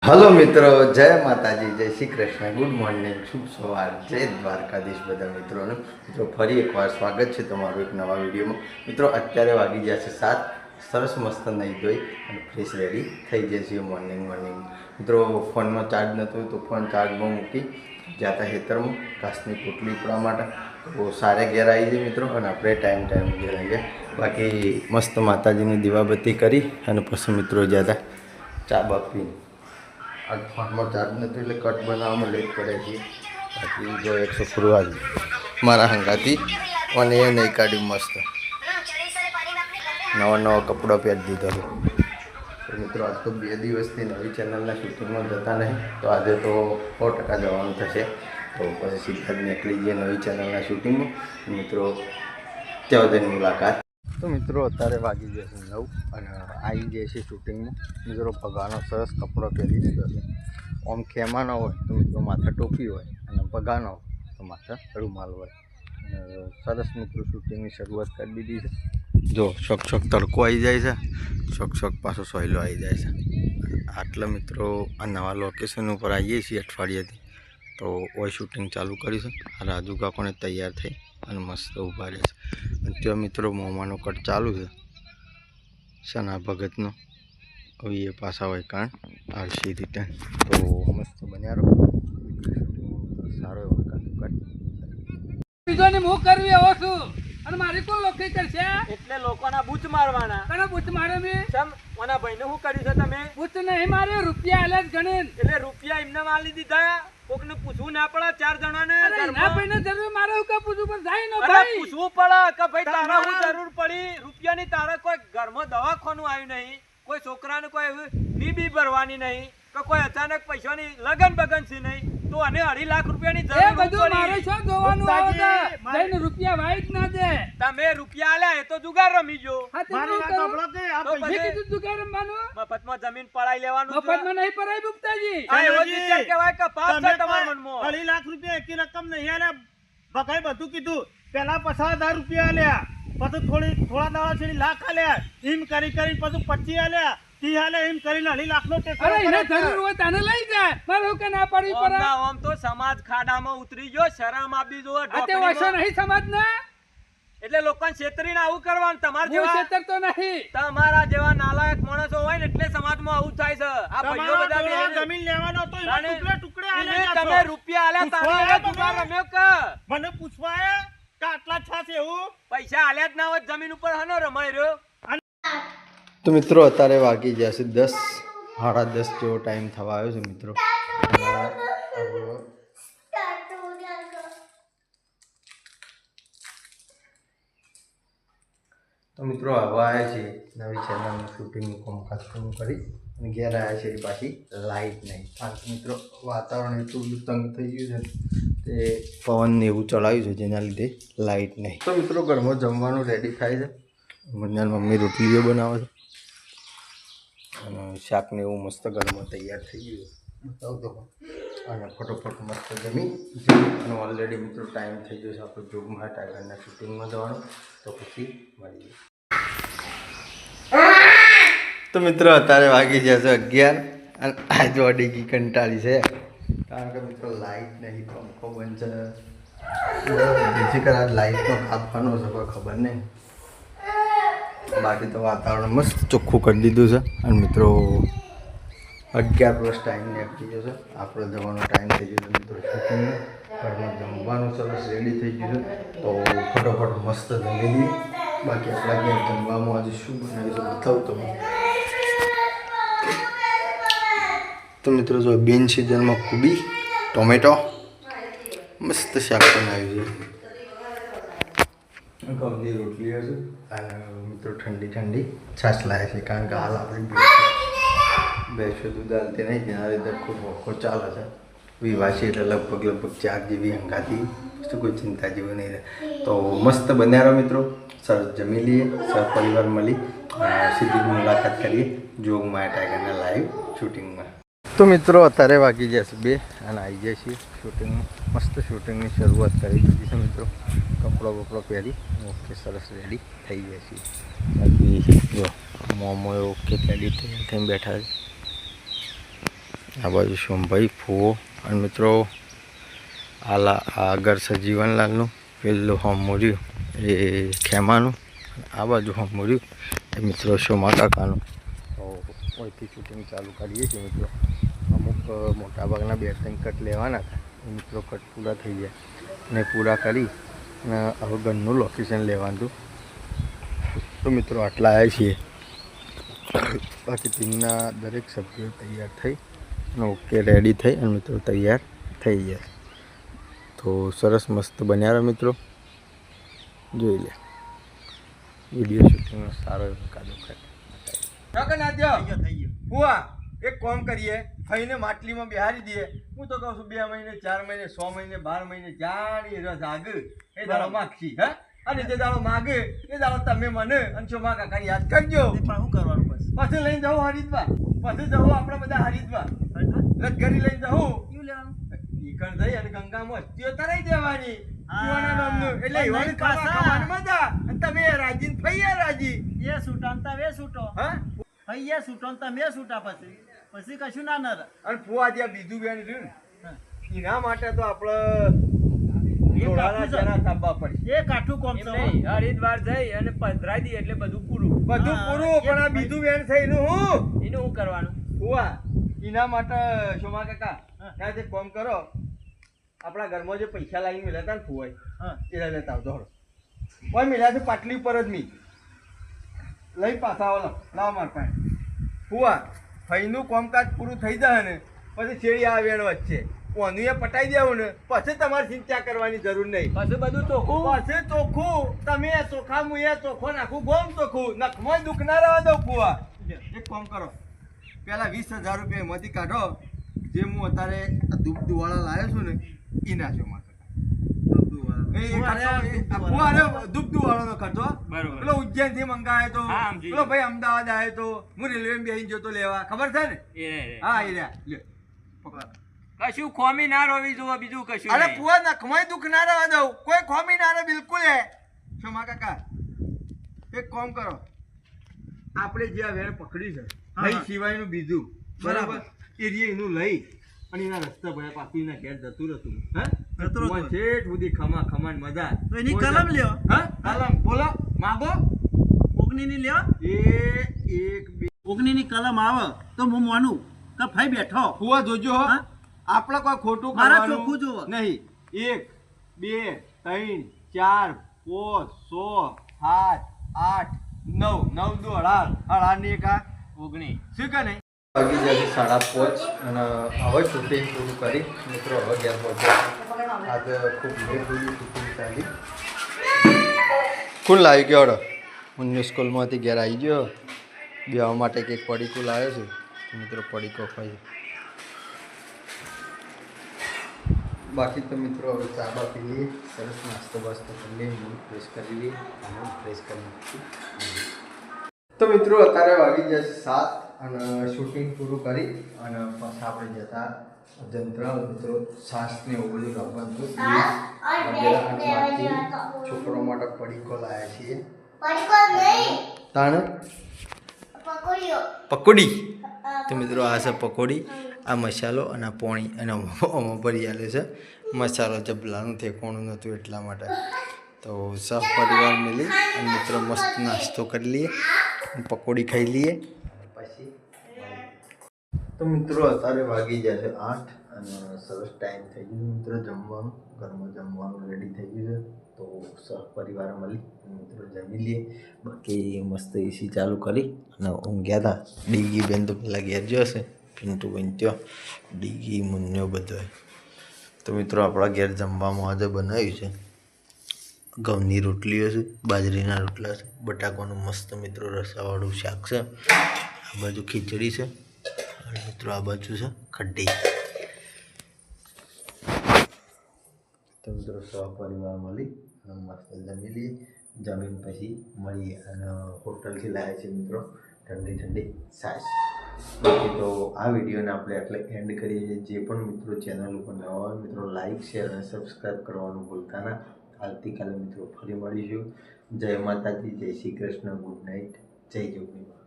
Hello મિત્રો, જય માતાજી, જય શ્રી કૃષ્ણ, ગુડ મોર્નિંગ, શુભ સવાર, જય દ્વારકાધીશ બધા મિત્રોનું. મિત્રો ફરી એકવાર સ્વાગત છે તમારું એક નવા વિડીયોમાં. મિત્રો અત્યારે વાગી ગયા છે 7. સરસ મસ્ત નહીં ધોઈ અને ફ્રેશ રેડી થઈ જાય છે મોર્નિંગ. મિત્રો ફોનમાં ચાર્જ નહોતો તો ફોન ચાર્જમાં મૂકી જ્યાં હતા ખેતરમાં ઘાસની પોટલી પડવા માટે. તો સારે ઘેર આવી જાય મિત્રો અને આપણે ટાઈમ ઘેર આવી ગયા. બાકી મસ્ત માતાજીની દીવાબત્તી કરી અને પછી મિત્રો જ્યાં હતા ચા બાપી. આજ ફોનમાં ચાર્જ નથી એટલે કટ બનાવવામાં લેટ પડે છે. બાકી જો 100 ફૂરવા મારા હંગાથી અને એ નહીં કાઢ્યું મસ્ત નવા કપડાં પહેરી દીધો છે. તો મિત્રો આજ તો 2 દિવસથી નવી ચેનલના શૂટિંગમાં જતા નહીં, તો આજે તો 100% જવાનું થશે. તો પછી સીધા જ નીકળી જઈએ નવી ચેનલના શૂટિંગમાં. મિત્રો ત્યાં જઈને મુલાકાત. તો મિત્રો અત્યારે વાગી જશે 9 અને આવી જાય છે શૂટિંગમાં. મિત્રો પગાનો સરસ કપડો પહેરી દીધો છે. આમ ખેમાનો હોય તો મિત્રો માથે ટોપી હોય અને પગાનો હોય તો માથે રૂમાલ હોય. સરસ મિત્રો શૂટિંગની શરૂઆત કરી દીધી છે. જો શોક તડકો આવી જાય છે, શોક પાછો સોયલો આવી જાય છે. આટલા મિત્રો આ નવા લોકેશન ઉપર આવીએ છીએ અઠવાડિયાથી, તો ઓય શૂટિંગ ચાલુ કરીશું. આ રાજુ કાકોને તૈયાર થઈ અને મસ્ત ઊભા રહે છે. અને ત્યાં મિત્રો મોમાનો કટ ચાલુ છે સના ભગતનો. હવે એ પાછા હોય કારણ આરસી રિટર્ન. તો મસ્ત બન્યા રહો. સારો એવો કટ બીજોને હું કરવી આવો છું અને મારી કોણ લોકી કરશે? એટલે લોકોના બૂચ મારવાના. કને બૂચ મારે મે? સમ ઓના ભાઈને શું કર્યું છે તમે? બૂચ નહીં મારે, રૂપિયા આલે જ ગણીન. એટલે રૂપિયા એમને માલી દીધા. કોકને પૂછવું ના પડે? 4 જણાને ના ભાઈને જરૂર મારે હું કા પૂછું પણ થાય નો અરે ભાઈ. પૂછવું પડે કે ભાઈ તારા શું જરૂર પડી? રૂપિયાની તારે કોઈ ઘરમાં દવાખાનું આવ્યું નહીં, કોઈ છોકરાને કોઈ ફી બી ભરવાની નહીં, કે કોઈ અચાનક પૈસાની લગન બગન છે નહીં, તો અને 2.5 લાખ રૂપિયાની એ જરૂર બધું મારે શું જોવાનું આવે? જઈને રૂપિયા વાઈ જ ના દે. તમે રૂપિયા આલ્યા એ તો જુગાર રમી ગયો. મારી વાત સાંભળો કે આ પૈસા કીધું જુગાર રમવાનું. મફતમાં જમીન પડાઈ લેવાનું. મફતમાં નહીં પરાય બુકતાજી. આ એવો જ વિચાર કહેવાય કે પાપ છે તમારા મનમાં. 2.5 લાખ રૂપિયા એકી રકમ નહીં આલ્યા. બકાઈ બધું કીધું. પેલા 50,000 રૂપિયા આલ્યા, પછી થોડા દાડા છે લાખ આલ્યા, એમ કરી પછી 25 આલ્યા, 30 આલ્યા, એમ કરીને 2.5 લાખનો ટેકો. અરે એને જરૂર હોય તને લઈ જાય. મારે હું કે ના પાડવી પડે? આમ તો સમાજ ખાડામાં ઉતરી ગયો, શરમ આપી જો. આ તે વસો નહીં સમાજ ને, એટલે લોકોને છેતરીને આવું કરવાનું. તમારા હું જેવા છેતરતો નહીં. તમારા જેવા નાલાયક માણસો હોય ને એટલે સમાજમાં આવું થાય છે. આ ભાઈઓ બધા તમારા બેહીને જમીન લેવાનો તો એમાં ટુકડે એને આલ્યા તમે રૂપિયા આલ્યા તારે જુગાર રમ્યો કે? મને પૂછવાય કે આટલા છાસ એવું પૈસા આલ્યા જ ના હોય જમીન ઉપર હનો રમાઈ રહ્યો. તો મિત્રો અત્યારે વાગી જશે 10, સાડા 10 જેવો ટાઈમ થવા આવ્યો છે મિત્રો. તો મિત્રો હવે આવ્યા છીએ નવી ચેનલનું શૂટિંગનું કામકાજ પૂરું કરી અને ઘેર આવ્યા છે. પાછી લાઇટ નહીં, કારણ કે મિત્રો વાતાવરણ એટલું બધું તંગ થઈ ગયું છે તે પવનને એવું ચલાવ્યું છે જેના લીધે લાઇટ નહીં. તો મિત્રો ઘરમાં જમવાનું રેડી થાય છે. મને મમ્મી રોટલીઓ બનાવે છે અને શાકને એવું મસ્ત ઘરમાં તૈયાર થઈ ગયું બતાવું તો. અને ફટોફટ મસ્ત જમી અને ઓલરેડી મિત્રો ટાઈમ થઈ ગયો છે આપણે જોગમાં ટાઈગરના શૂટિંગમાં જવાનું. તો પછી મળીએ. તો મિત્રો અત્યારે વાગી જશે 11 અને આજ અડીકી કંટાળી છે કારણ કે મિત્રો લાઇટ નહીં, પંખો બંધ છે. બીજી કર આજ લાઇટનો કાપવાનો છે કોઈ ખબર નહીં. બાકી તો વાતાવરણ મસ્ત ચોખ્ખું કરી દીધું છે. અને મિત્રો 11+ ટાઈમ નીકળી જશે. આપણે જવાનો ટાઈમ થઈ ગયો મિત્રો શૂટિંગનો. ઘરમાં જમવાનું સરસ રેડી થઈ ગયું છે, તો ફટોફટ મસ્ત જમી લઈએ. બાકી આપણા ઘેર જમવામાં આજે શું બનાવીશું બતાવું તમે. તો મિત્રો જો બીન સિઝનમાં કોબી, ટોમેટો મસ્ત શાક બનાવ્યું છે. ઘઉંની રોટલી હશે અને મિત્રો ઠંડી છાશ લાવે છે કારણ કે હાલ આપણે ભેંસો દૂધ હાલતી નહીં, જેના લીધે ખૂબ વખો ચાલે છે. વિવાસી એટલે લગભગ 4 જેવી હંગાતી, શું કોઈ ચિંતા જેવું નહીં રહે. તો મસ્ત બન્યા રહો મિત્રો. સરસ જમી લઈએ, સર પરિવાર મળી સીધી મુલાકાત કરીએ જોગમાં ટાઈગરના લાઈવ શૂટિંગમાં. તો મિત્રો અત્યારે વાગી જશે 2 અને આવી જાય છીએ શૂટિંગમાં. મસ્ત શૂટિંગની શરૂઆત કરી દીધી છે મિત્રો. કપડો પહેરી ઓકે સરસ રેડી થઈ જાય છે. બાકી જો મોમો ઓકે રેડી થઈને બેઠા છે. આ બાજુ સોમભાઈ ફૂવો અને મિત્રો આગળ છે જીવનલાલનું, પેલું હમુર્યું એ ખેમાનું, આ બાજુ હમુર્યું એ મિત્રો સોમા કાકાનું. તો અહીંથી શૂટિંગ ચાલુ કરીએ છીએ મિત્રો. અમુક મોટાભાગના 2-3 કટ લેવાના હતા એ મિત્રો કટ પૂરા થઈ ગયા અને પૂરા કરી અને હવે ઘરનું લોકેશન લેવાનું હતું. તો મિત્રો આટલા આવ્યા છીએ. બાકી ટીમના દરેક સભ્યો તૈયાર થઈ અને ઓકે રેડી થઈ અને મિત્રો તૈયાર થઈ ગયા. તો સરસ મસ્ત બન્યા રહે મિત્રો, જોઈ લે વિડીયો શૂટિંગનો સારો એવો કાદો ફુવા એક કામ કરીએ, ફઈને માટલીમાં બેહારી દઈએ. હું તો કહું છું 2 મહિને 4 મહિને 6 મહિને 12 મહિને જાણી રસ આગ એ દાડો માગશી. હા, અને જે દાડો માગે એ દાડો તમે મને અને સોમા કાકા યાદ કરજો. પણ શું કરવાનું પછી લઈને જાઉં હરિદ્વાર, પછી જવું આપણે બધા હરિદ્વાર લટકરી લઈને જવું ઈકણ જઈ અને ગંગામાં અસ્થિઓ તરાઈ દેવાની પીવાના નામનું. એટલે એવાની ખાવાની મજા અને તમે રાજી ને ફઈએ રાજી. એ છૂટા તમે છૂટો, હા, ભાઈ એ છૂટો ને તમે છૂટા, પછી કશું ના નરે. અને ફુવા જ્યાં બીજું બેન રહ્યું ને એના માટે તો આપણે એ કાઠું કોમ છે. હરિદ્વાર જઈ અને પધરાઈ દઈએ એટલે બધું પૂરું. બધું પૂરું, પણ આ બીજું બેન છે એનું શું કરવાનું? ફુવા એના માટે સોમા કાકા ત્યાં એક કામ કરો, આપણા ઘરમાં જે પૈસા લાવીને મિલ્યા હતા ને ફુવાઈ એ લેતા આવજો. હળો કોઈ મિલ્યા છે પાટલી ઉપર જ મી લઈ પાછા આવો. લાવ માર પાસે ફુવા ફઈનું કામકાજ પૂરું થઈ જાય ને પછી શેરી આવે એનો વચ્ચે ઓનું એ પટાઈ દેવું ને પછી તમારે ચિંતા કરવાની જરૂર નહીં. પછી બધું ચોખ્ખું, પછી ચોખ્ખું. તમે ચોખા હું એ ચોખ્ખો નાખું, ગોમ ચોખ્ખું, નખમાં દુઃખ ના રહેવા દઉં. ફુવા એક કામ કરો, પેલા 20,000 રૂપિયા એમાંથી કાઢો. જે હું અત્યારે દૂધવાળા લાવ્યો છું ને એ નાખ્યો મારે. દૂધવાળાનો ખર્ચો પેલો ઉજ્જૈન થી મંગાવ્યો તો, પેલો ભાઈ અમદાવાદ આવ્યો તો, હું રેલવે બેસી જતો લેવા, ખબર છે ને? હા, એ રહ્યા કશું ખોમી ના રોવી જોવા, બીજું કશું. અરે પુઆ નખમાં દુઃખ ના રહેવા દઉં, કોઈ ખોમી ના રહે બિલકુલ. હે સોમા કાકા એક કામ કરો, આપણે જે આ વેર પકડી છે ભાઈ સિવાયનું બીજું બરાબર એરિયા એનું લઈ અને એના રસ્તા ભયા પાછું એના ઘેર જતું રહેતું. હા, છેઠ સુધી ખમાન મજા. તો એની કલમ લ્યો. હા, કલમ બોલો માગો. ઓગની ની લ્યો. એ એક બે ઓગની ની કલમ આવે તો હું માનું કે ભાઈ બેઠો. ફુવા જોજો હો, આપણે કોઈ ખોટું મારા કરવાનું ચોખ્ખું જોવો નહીં. 1 2 3 4 5 6 7 8 9 9 દો 18 ની એક 19 શું કે નહીં વાગી જશે 5:30 અને હવે શૂટિંગ પૂરું કરી મિત્રો હવે ઘેર પહોંચ્યા. આજે ખૂબ લેટ શૂટિંગ ચાલી. કોણ લાવી ગયો? હડો હું સ્કૂલમાંથી ઘેર આવી ગયો. બેવા માટે કંઈક પડીકું લાવ્યો છું મિત્રો, પડીકો ખાઈ. બાકી તો મિત્રો હવે ચા બા પી લઈએ, સરસ નાસ્તો બાસ્તો કરી લઈએ, મૂડ ફ્રેશ કરી લઈએ અને ફ્રેશ કરી નાખીએ. તો મિત્રો અત્યારે વાગી જશે 7 અને શૂટિંગ પૂરું કરી અને પછી આપણે જતા જંત્રાલ મિત્રો સાસને એવું બધું લાવવાનું છોકરો માટે પડીકો લાવ્યા છીએ. તાણ પકોડી. તો મિત્રો આ છે પકોડી, આ મસાલો અને આ પોણી અને આમાં ભરી આલે છે મસાલો. જબલાનું ઠેકોણું નહોતું એટલા માટે. તો સહ પરિવાર મળી અને મિત્રો મસ્ત નાસ્તો કરી લઈએ, પકોડી ખાઈ લઈએ પછી. તો મિત્રો અત્યારે વાગી જશે 8 અને સરસ ટાઈમ થઈ ગયો મિત્રો જમવાનું. ઘરમાં જમવાનું રેડી થઈ ગયું છે. તો સહ પરિવાર મળી મિત્રો જમી લઈએ. બાકી મસ્ત એસી ચાલુ કરી અને ઊંઘ્યા હતા. ડીગી બેન તો પેલા ઘેર જો હશે, પિન્ટુ બેન ત્યાં, ડીગી મુન્યો બધો. તો મિત્રો આપણા ઘેર જમવામાં આજે બનાવ્યું છે ઘઉંની રોટલીઓ છે, બાજરીના રોટલા છે, બટાકાનું મસ્ત મિત્રો રસાવાળું શાક છે, આ બાજુ ખીચડી છે અને મિત્રો આ બાજુ છે કઢી. તો મિત્રો સહપરિવાર મળી અને મસ્ત જમી લઈએ. જમીન પછી મળીએ અને હોટલથી લાવ્યા છે મિત્રો ઠંડી ઠંડી છાશ. બાકી તો આ વિડીયોને આપણે એટલે એન્ડ કરીએ છીએ. જે પણ મિત્રો ચેનલ ઉપર નવા હોય મિત્રો લાઈક શેર અને સબસ્ક્રાઈબ કરવાનું ભૂલતા ના. આવતીકાલે મિત્રો ફરી મળીશું. જય માતાજી, જય શ્રી કૃષ્ણ, ગુડ નાઇટ, જય જોગણી.